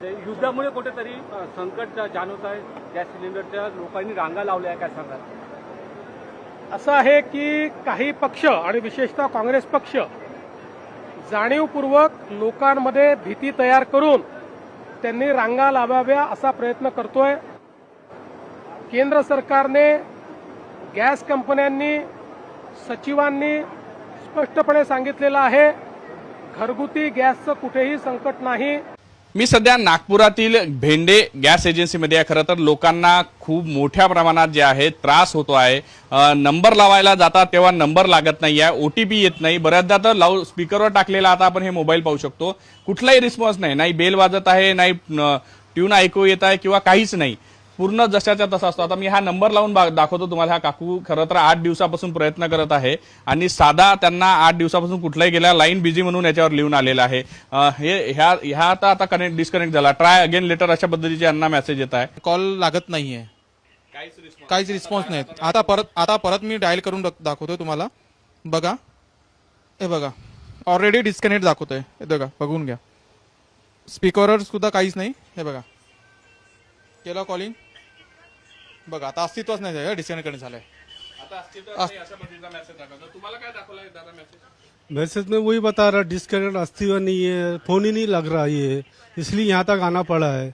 युद्धामुळे कुठेतरी संकट जाणवत आहे. गॅस सिलेंडरच्या लोकांनी रांगा लावल्या, काय सांगाल? असं आहे की काही पक्ष आणि विशेषतः काँग्रेस पक्ष जाणीवपूर्वक लोकांमध्ये भीती तयार करून त्यांनी रांगा लावाव्या असा प्रयत्न करतोय. केंद्र सरकारने, गॅस कंपन्यांनी, सचिवांनी स्पष्टपणे सांगितलेलं आहे, घरगुती गॅसचं कुठेही संकट नाही. मी सध्या नागपुरातील भेंडे गॅस एजन्सीमध्ये आहे. खरं तर लोकांना खूप मोठ्या प्रमाणात जे आहे त्रास होतो आहे. नंबर लावायला जातात तेव्हा नंबर लागत नाही आहे, OTP येत नाही. बऱ्याचदा तर लाऊड स्पीकरवर टाकलेला आता आपण हे मोबाईल पाहू शकतो, कुठलाही रिस्पॉन्स नाही, नाही बेल वाजत आहे, नाही ट्यून ऐकू येत आहे किंवा काहीच नाही. पूर्ण जशाच्या तसा असतो. आता मी हा नंबर लावून दाखवतो तुम्हाला. हा काकू खरं तर 8 दिवसापासून प्रयत्न करत आहे आणि साधा त्यांना 8 दिवसापासून कुठलाही गेला, लाईन बिझी म्हणून याच्यावर लिहून आलेला आहे. ह्या आता डिस्कनेक्ट झाला, ट्राय अगेन लेटर अशा पद्धतीचे यांना मेसेज येत आहे. कॉल लागत नाहीये, काहीच रिस्पॉन्स नाही. आता परत मी डायल करून दाखवतोय तुम्हाला. बघा, हे बघा, ऑलरेडी डिस्कनेक्ट दाखवतोय. हे बघा, बघून घ्या. स्पीकरवर सुद्धा काहीच नाही. हे बघा, केलं कॉलिंग, बघा आता अस्तित्वच नाही, डिस्कनेक्ट झालंय. तुम्हाला काय दाखवलं दादा मेसेज? मैसेज में वही बता रहा डिस्कनेक्ट अस्तित्व नहीं है, फोन ही नहीं लग रहा ये, इसलिए यहाँ तक आना पड़ा है.